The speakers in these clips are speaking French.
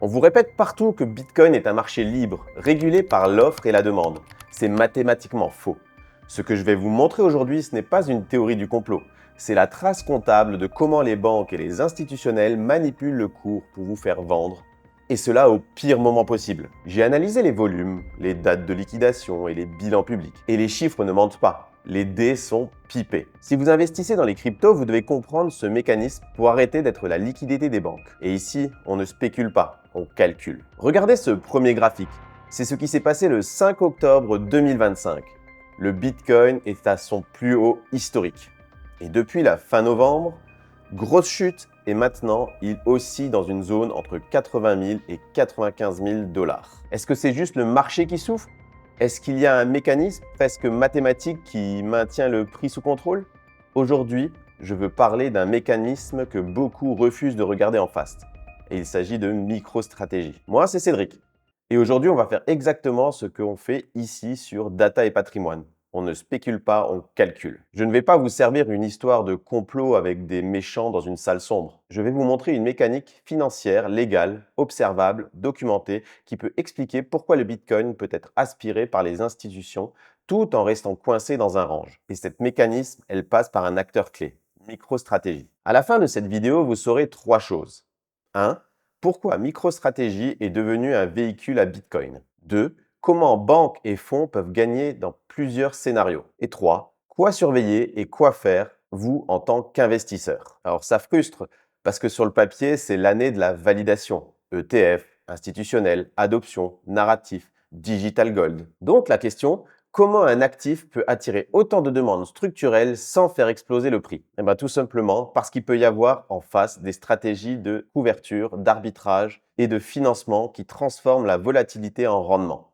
On vous répète partout que Bitcoin est un marché libre, régulé par l'offre et la demande. C'est mathématiquement faux. Ce que je vais vous montrer aujourd'hui, ce n'est pas une théorie du complot. C'est la trace comptable de comment les banques et les institutionnels manipulent le cours pour vous faire vendre. Et cela au pire moment possible. J'ai analysé les volumes, les dates de liquidation et les bilans publics. Et les chiffres ne mentent pas. Les dés sont pipés. Si vous investissez dans les cryptos, vous devez comprendre ce mécanisme pour arrêter d'être la liquidité des banques. Et ici, on ne spécule pas, on calcule. Regardez ce premier graphique. C'est ce qui s'est passé le 5 octobre 2025. Le Bitcoin est à son plus haut historique. Et depuis la fin novembre, grosse chute et maintenant, il oscille dans une zone entre 80 000 et 95 000 dollars. Est-ce que c'est juste le marché qui souffre? Est-ce qu'il y a un mécanisme presque mathématique qui maintient le prix sous contrôle? Aujourd'hui, je veux parler d'un mécanisme que beaucoup refusent de regarder en face. Et il s'agit de microstratégie. Moi, c'est Cédric. Et aujourd'hui, on va faire exactement ce qu'on fait ici sur Data et Patrimoine. On ne spécule pas, on calcule. Je ne vais pas vous servir une histoire de complot avec des méchants dans une salle sombre. Je vais vous montrer une mécanique financière, légale, observable, documentée, qui peut expliquer pourquoi le Bitcoin peut être aspiré par les institutions tout en restant coincé dans un range. Et cette mécanisme, elle passe par un acteur clé, MicroStrategy. À la fin de cette vidéo, vous saurez trois choses. 1. Pourquoi MicroStrategy est devenu un véhicule à Bitcoin. 2. Comment banques et fonds peuvent gagner dans plusieurs scénarios. Et 3. Quoi surveiller et quoi faire, vous, en tant qu'investisseur. Alors ça frustre, parce que sur le papier, c'est l'année de la validation. ETF, institutionnel, adoption, narratif, digital gold. Donc la question, comment un actif peut attirer autant de demandes structurelles sans faire exploser le prix? Eh bien, tout simplement parce qu'il peut y avoir en face des stratégies de couverture, d'arbitrage et de financement qui transforment la volatilité en rendement.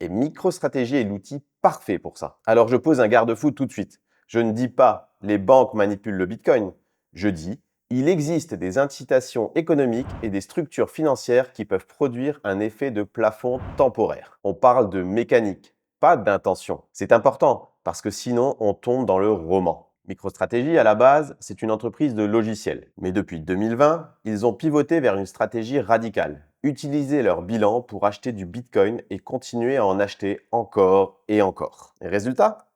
Et MicroStrategy est l'outil parfait pour ça. Alors je pose un garde-fou tout de suite. Je ne dis pas les banques manipulent le Bitcoin. Je dis il existe des incitations économiques et des structures financières qui peuvent produire un effet de plafond temporaire. On parle de mécanique, pas d'intention. C'est important parce que sinon on tombe dans le roman. MicroStrategy, à la base, c'est une entreprise de logiciels. Mais depuis 2020, ils ont pivoté vers une stratégie radicale. Utiliser leur bilan pour acheter du Bitcoin et continuer à en acheter encore et encore. Et résultat?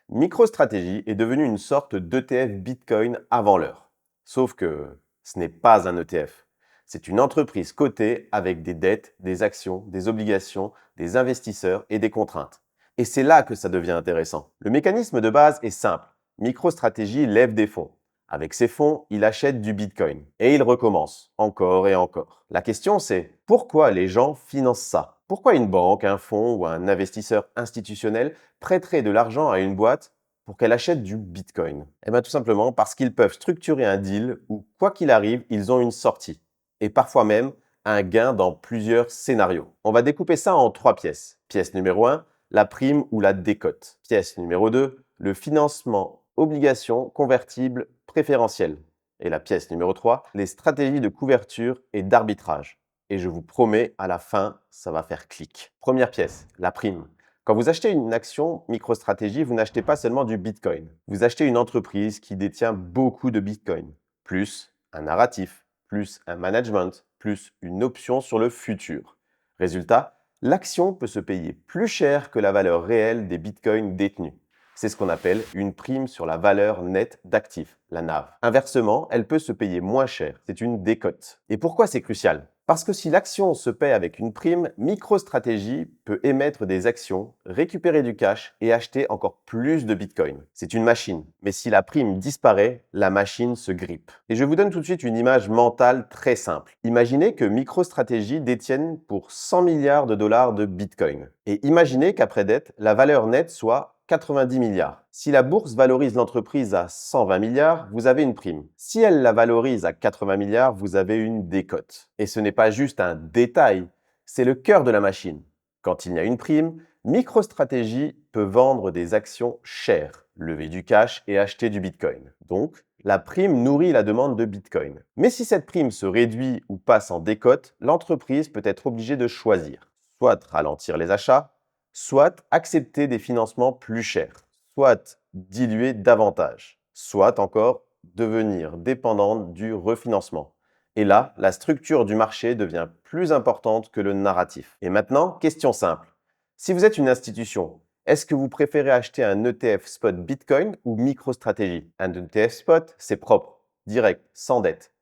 MicroStrategy est devenue une sorte d'ETF Bitcoin avant l'heure. Sauf que ce n'est pas un ETF. C'est une entreprise cotée avec des dettes, des actions, des obligations, des investisseurs et des contraintes. Et c'est là que ça devient intéressant. Le mécanisme de base est simple. MicroStrategy lève des fonds. Avec ces fonds, il achète du Bitcoin. Et il recommence, encore et encore. La question c'est, pourquoi les gens financent ça? Pourquoi une banque, un fonds ou un investisseur institutionnel prêterait de l'argent à une boîte pour qu'elle achète du Bitcoin? Eh bien tout simplement parce qu'ils peuvent structurer un deal où, quoi qu'il arrive, ils ont une sortie. Et parfois même, un gain dans plusieurs scénarios. On va découper ça en trois pièces. Pièce numéro 1, la prime ou la décote. Pièce numéro 2, le financement obligation convertible préférentielle. Et la pièce numéro 3, les stratégies de couverture et d'arbitrage. Et je vous promets, à la fin, ça va faire clic. Première pièce, la prime. Quand vous achetez une action MicroStrategy, vous n'achetez pas seulement du Bitcoin. Vous achetez une entreprise qui détient beaucoup de Bitcoin, plus un narratif, plus un management, plus une option sur le futur. Résultat, l'action peut se payer plus cher que la valeur réelle des Bitcoins détenus. C'est ce qu'on appelle une prime sur la valeur nette d'actifs, la NAV. Inversement, elle peut se payer moins cher. C'est une décote. Et pourquoi c'est crucial? Parce que si l'action se paie avec une prime, MicroStrategy peut émettre des actions, récupérer du cash et acheter encore plus de Bitcoin. C'est une machine. Mais si la prime disparaît, la machine se grippe. Et je vous donne tout de suite une image mentale très simple. Imaginez que MicroStrategy détienne pour 100 milliards de dollars de Bitcoin. Et imaginez qu'après dette, la valeur nette soit 90 milliards. Si la bourse valorise l'entreprise à 120 milliards, vous avez une prime. Si elle la valorise à 80 milliards, vous avez une décote. Et ce n'est pas juste un détail, c'est le cœur de la machine. Quand il y a une prime, MicroStrategy peut vendre des actions chères, lever du cash et acheter du Bitcoin. Donc, la prime nourrit la demande de Bitcoin. Mais si cette prime se réduit ou passe en décote, l'entreprise peut être obligée de choisir. Soit ralentir les achats, soit accepter des financements plus chers, soit diluer davantage, soit encore devenir dépendante du refinancement. Et là, la structure du marché devient plus importante que le narratif. Et maintenant, question simple. Si vous êtes une institution, est-ce que vous préférez acheter un ETF spot Bitcoin ou MicroStrategy? Un ETF spot, c'est propre, direct, sans dette.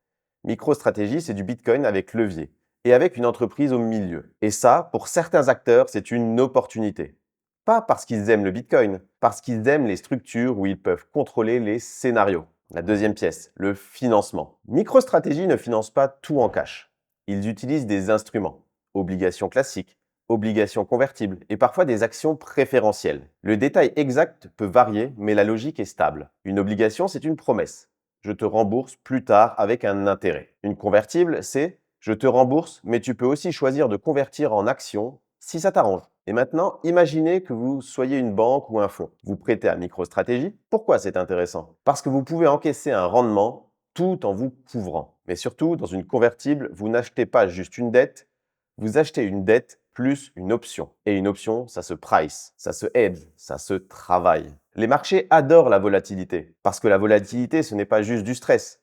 MicroStrategy, c'est du Bitcoin avec levier et avec une entreprise au milieu. Et ça, pour certains acteurs, c'est une opportunité. Pas parce qu'ils aiment le Bitcoin, parce qu'ils aiment les structures où ils peuvent contrôler les scénarios. La deuxième pièce, le financement. MicroStrategy ne finance pas tout en cash. Ils utilisent des instruments, obligations classiques, obligations convertibles et parfois des actions préférentielles. Le détail exact peut varier, mais la logique est stable. Une obligation, c'est une promesse. Je te rembourse plus tard avec un intérêt. Une convertible, c'est je te rembourse, mais tu peux aussi choisir de convertir en actions si ça t'arrange. Et maintenant, imaginez que vous soyez une banque ou un fonds. Vous prêtez à MicroStrategy. Pourquoi c'est intéressant? Parce que vous pouvez encaisser un rendement tout en vous couvrant. Mais surtout, dans une convertible, vous n'achetez pas juste une dette, vous achetez une dette plus une option. Et une option, ça se price, ça se hedge, ça se travaille. Les marchés adorent la volatilité, parce que la volatilité, ce n'est pas juste du stress,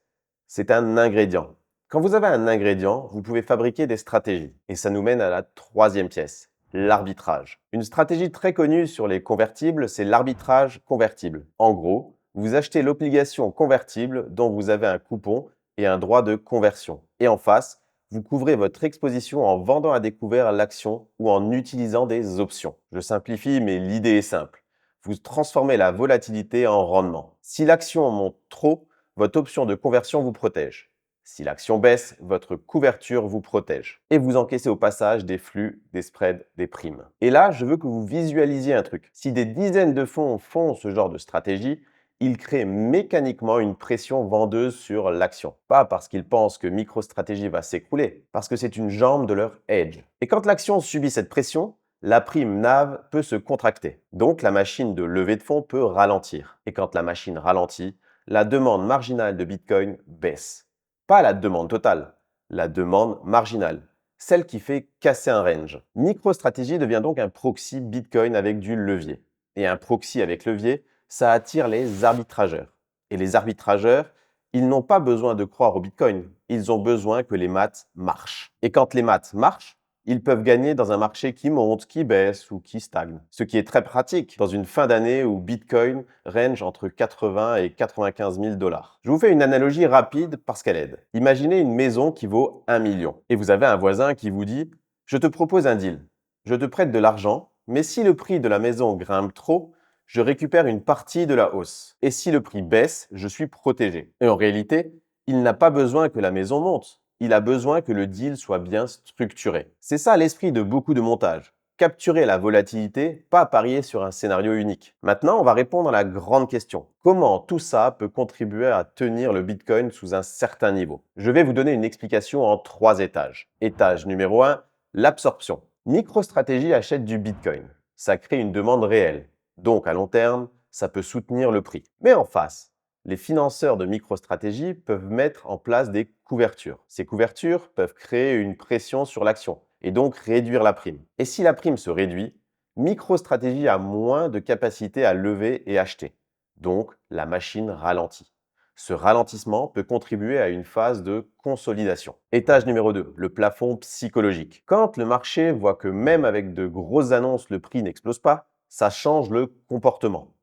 c'est un ingrédient. Quand vous avez un ingrédient, vous pouvez fabriquer des stratégies. Et ça nous mène à la troisième pièce, l'arbitrage. Une stratégie très connue sur les convertibles, c'est l'arbitrage convertible. En gros, vous achetez l'obligation convertible dont vous avez un coupon et un droit de conversion. Et en face, vous couvrez votre exposition en vendant à découvert l'action ou en utilisant des options. Je simplifie, mais l'idée est simple. Vous transformez la volatilité en rendement. Si l'action monte trop, votre option de conversion vous protège. Si l'action baisse, votre couverture vous protège. Et vous encaissez au passage des flux, des spreads, des primes. Et là, je veux que vous visualisiez un truc. Si des dizaines de fonds font ce genre de stratégie, ils créent mécaniquement une pression vendeuse sur l'action. Pas parce qu'ils pensent que MicroStrategy va s'écrouler, parce que c'est une jambe de leur hedge. Et quand l'action subit cette pression, la prime NAV peut se contracter. Donc la machine de levée de fonds peut ralentir. Et quand la machine ralentit, la demande marginale de Bitcoin baisse. Pas la demande totale, la demande marginale, celle qui fait casser un range. MicroStrategy devient donc un proxy Bitcoin avec du levier. Et un proxy avec levier, ça attire les arbitrageurs. Et les arbitrageurs, ils n'ont pas besoin de croire au Bitcoin. Ils ont besoin que les maths marchent. Et quand les maths marchent, ils peuvent gagner dans un marché qui monte, qui baisse ou qui stagne. Ce qui est très pratique dans une fin d'année où Bitcoin range entre 80 et 95 000 dollars. Je vous fais une analogie rapide parce qu'elle aide. Imaginez une maison qui vaut 1 million et vous avez un voisin qui vous dit « Je te propose un deal. Je te prête de l'argent, mais si le prix de la maison grimpe trop, je récupère une partie de la hausse. Et si le prix baisse, je suis protégé. » Et en réalité, il n'a pas besoin que la maison monte. Il a besoin que le deal soit bien structuré. C'est ça l'esprit de beaucoup de montages. Capturer la volatilité, pas parier sur un scénario unique. Maintenant, on va répondre à la grande question. Comment tout ça peut contribuer à tenir le Bitcoin sous un certain niveau? Je vais vous donner une explication en 3 étages. Étage numéro 1, l'absorption. MicroStrategy achète du Bitcoin. Ça crée une demande réelle. Donc, à long terme, ça peut soutenir le prix. Mais en face, les financeurs de MicroStrategy peuvent mettre en place des couvertures. Ces couvertures peuvent créer une pression sur l'action et donc réduire la prime. Et si la prime se réduit, MicroStrategy a moins de capacité à lever et acheter. Donc, la machine ralentit. Ce ralentissement peut contribuer à une phase de consolidation. Étage numéro 2, le plafond psychologique. Quand le marché voit que même avec de grosses annonces, le prix n'explose pas, ça change le comportement.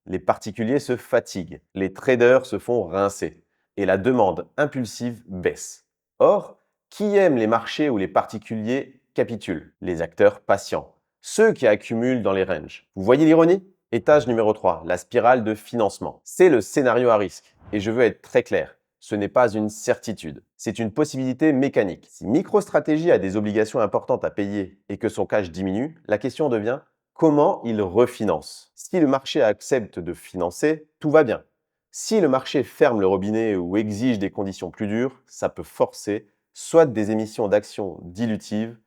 Les particuliers se fatiguent, les traders se font rincer et la demande impulsive baisse. Or, qui aime les marchés où les particuliers capitulent? Les acteurs patients, ceux qui accumulent dans les ranges. Vous voyez l'ironie? Étage numéro 3, la spirale de financement. C'est le scénario à risque. Et je veux être très clair, ce n'est pas une certitude, c'est une possibilité mécanique. Si MicroStrategy a des obligations importantes à payer et que son cash diminue, la question devient comment il refinance. Si le marché accepte de financer, tout va bien. Si le marché ferme le robinet ou exige des conditions plus dures, ça peut forcer soit des émissions d'actions dilutives,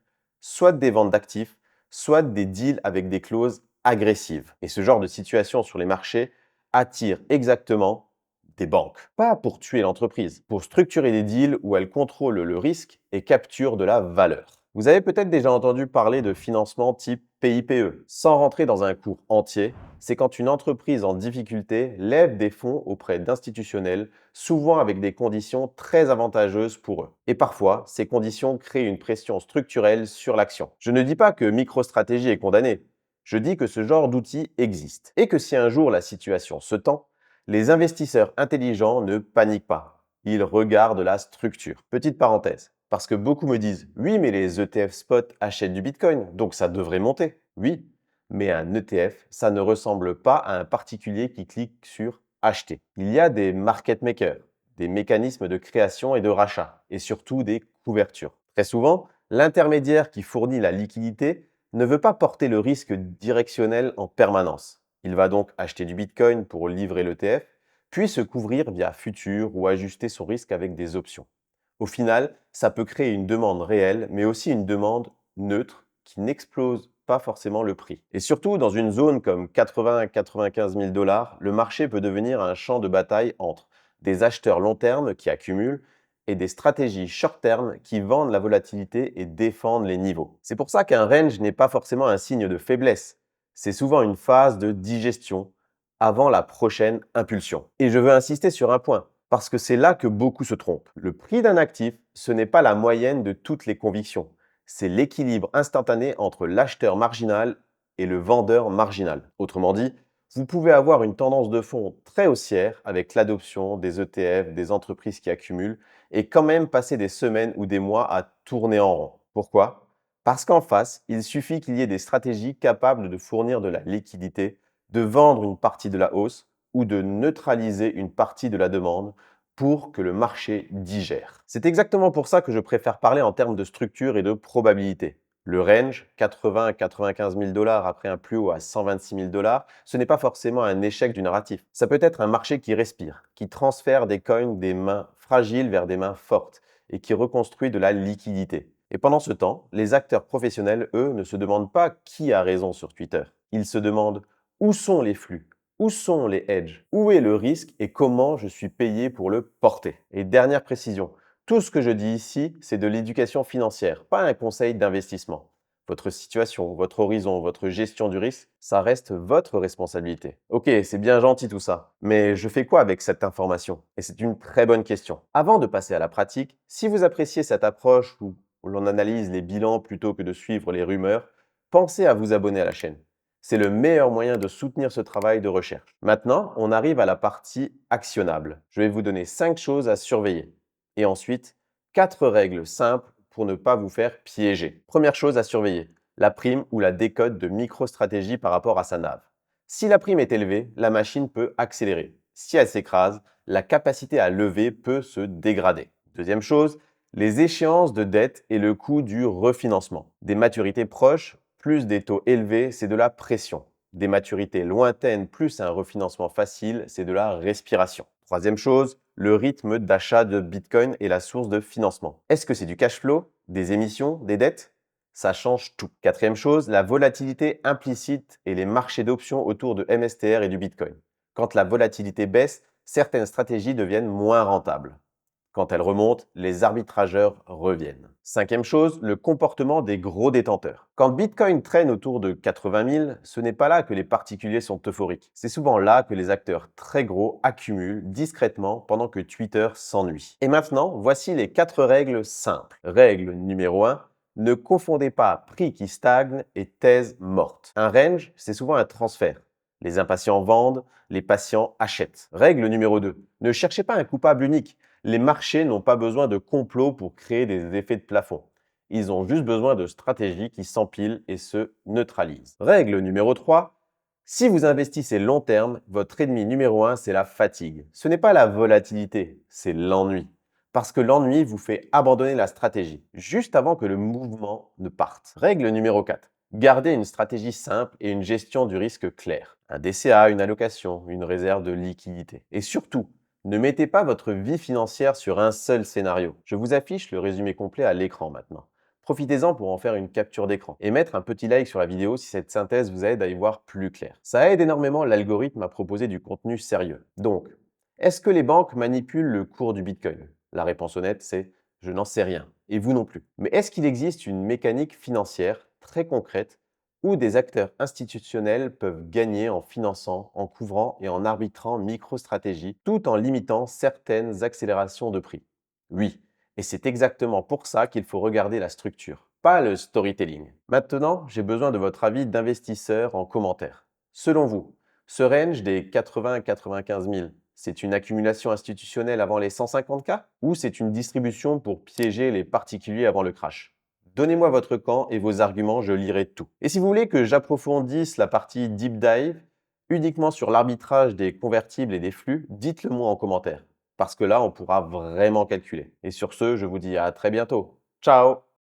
soit des ventes d'actifs, soit des deals avec des clauses agressives. Et ce genre de situation sur les marchés attire exactement des banques. Pas pour tuer l'entreprise, pour structurer des deals où elles contrôlent le risque et capturent de la valeur. Vous avez peut-être déjà entendu parler de financement type PIPE. Sans rentrer dans un cours entier, c'est quand une entreprise en difficulté lève des fonds auprès d'institutionnels, souvent avec des conditions très avantageuses pour eux. Et parfois, ces conditions créent une pression structurelle sur l'action. Je ne dis pas que MicroStratégie est condamné. Je dis que ce genre d'outil existe. Et que si un jour la situation se tend, les investisseurs intelligents ne paniquent pas. Ils regardent la structure. Petite parenthèse. Parce que beaucoup me disent, oui, mais les ETF spot achètent du Bitcoin, donc ça devrait monter. Oui, mais un ETF, ça ne ressemble pas à un particulier qui clique sur acheter. Il y a des market makers, des mécanismes de création et de rachat, et surtout des couvertures. Très souvent, l'intermédiaire qui fournit la liquidité ne veut pas porter le risque directionnel en permanence. Il va donc acheter du Bitcoin pour livrer l'ETF, puis se couvrir via futur ou ajuster son risque avec des options. Au final, ça peut créer une demande réelle, mais aussi une demande neutre qui n'explose pas forcément le prix. Et surtout, dans une zone comme 80 à 95 000 $, le marché peut devenir un champ de bataille entre des acheteurs long terme qui accumulent et des stratégies short terme qui vendent la volatilité et défendent les niveaux. C'est pour ça qu'un range n'est pas forcément un signe de faiblesse. C'est souvent une phase de digestion avant la prochaine impulsion. Et je veux insister sur un point, parce que c'est là que beaucoup se trompent. Le prix d'un actif, ce n'est pas la moyenne de toutes les convictions. C'est l'équilibre instantané entre l'acheteur marginal et le vendeur marginal. Autrement dit, vous pouvez avoir une tendance de fond très haussière avec l'adoption des ETF, des entreprises qui accumulent, et quand même passer des semaines ou des mois à tourner en rond. Pourquoi? Parce qu'en face, il suffit qu'il y ait des stratégies capables de fournir de la liquidité, de vendre une partie de la hausse ou de neutraliser une partie de la demande pour que le marché digère. C'est exactement pour ça que je préfère parler en termes de structure et de probabilité. Le range, 80 à 95 000 $ après un plus haut à 126 000 $, ce n'est pas forcément un échec du narratif. Ça peut être un marché qui respire, qui transfère des coins des mains fragiles vers des mains fortes et qui reconstruit de la liquidité. Et pendant ce temps, les acteurs professionnels, eux, ne se demandent pas qui a raison sur Twitter. Ils se demandent où sont les flux, où sont les hedges, où est le risque et comment je suis payé pour le porter. Et dernière précision, tout ce que je dis ici, c'est de l'éducation financière, pas un conseil d'investissement. Votre situation, votre horizon, votre gestion du risque, ça reste votre responsabilité. Ok, c'est bien gentil tout ça, mais je fais quoi avec cette information? Et c'est une très bonne question. Avant de passer à la pratique, si vous appréciez cette approche où l'on analyse les bilans plutôt que de suivre les rumeurs, pensez à vous abonner à la chaîne. C'est le meilleur moyen de soutenir ce travail de recherche. Maintenant, on arrive à la partie actionnable. Je vais vous donner 5 choses à surveiller. Et ensuite, 4 règles simples pour ne pas vous faire piéger. Première chose à surveiller, la prime ou la décote de MicroStratégie par rapport à sa NAV. Si la prime est élevée, la machine peut accélérer. Si elle s'écrase, la capacité à lever peut se dégrader. Deuxième chose, les échéances de dette et le coût du refinancement. Des maturités proches plus des taux élevés, c'est de la pression. Des maturités lointaines plus un refinancement facile, c'est de la respiration. Troisième chose, le rythme d'achat de Bitcoin et la source de financement. Est-ce que c'est du cash flow, des émissions, des dettes? Ça change tout. Quatrième chose, la volatilité implicite et les marchés d'options autour de MSTR et du Bitcoin. Quand la volatilité baisse, certaines stratégies deviennent moins rentables. Quand elle remonte, les arbitrageurs reviennent. Cinquième chose, le comportement des gros détenteurs. Quand Bitcoin traîne autour de 80 000, ce n'est pas là que les particuliers sont euphoriques. C'est souvent là que les acteurs très gros accumulent discrètement pendant que Twitter s'ennuie. Et maintenant, voici les 4 règles simples. Règle numéro 1, ne confondez pas prix qui stagne et thèse morte. Un range, c'est souvent un transfert. Les impatients vendent, les patients achètent. Règle numéro 2, ne cherchez pas un coupable unique. Les marchés n'ont pas besoin de complots pour créer des effets de plafond. Ils ont juste besoin de stratégies qui s'empilent et se neutralisent. Règle numéro 3. Si vous investissez long terme, votre ennemi numéro 1, c'est la fatigue. Ce n'est pas la volatilité, c'est l'ennui. Parce que l'ennui vous fait abandonner la stratégie, juste avant que le mouvement ne parte. Règle numéro 4. Gardez une stratégie simple et une gestion du risque claire. Un DCA, une allocation, une réserve de liquidité. Et surtout, ne mettez pas votre vie financière sur un seul scénario. Je vous affiche le résumé complet à l'écran maintenant. Profitez-en pour en faire une capture d'écran et mettre un petit like sur la vidéo si cette synthèse vous aide à y voir plus clair. Ça aide énormément l'algorithme à proposer du contenu sérieux. Donc, est-ce que les banques manipulent le cours du Bitcoin? La réponse honnête, c'est je n'en sais rien. et vous non plus. Mais est-ce qu'il existe une mécanique financière très concrète où des acteurs institutionnels peuvent gagner en finançant, en couvrant et en arbitrant micro-stratégies, tout en limitant certaines accélérations de prix? Oui, et c'est exactement pour ça qu'il faut regarder la structure, pas le storytelling. Maintenant, j'ai besoin de votre avis d'investisseur en commentaire. Selon vous, ce range des 80 à 95 000, c'est une accumulation institutionnelle avant les 150K ou c'est une distribution pour piéger les particuliers avant le crash? Donnez-moi votre camp et vos arguments, je lirai tout. Et si vous voulez que j'approfondisse la partie deep dive uniquement sur l'arbitrage des convertibles et des flux, dites-le moi en commentaire. Parce que là, on pourra vraiment calculer. Et sur ce, je vous dis à très bientôt. Ciao!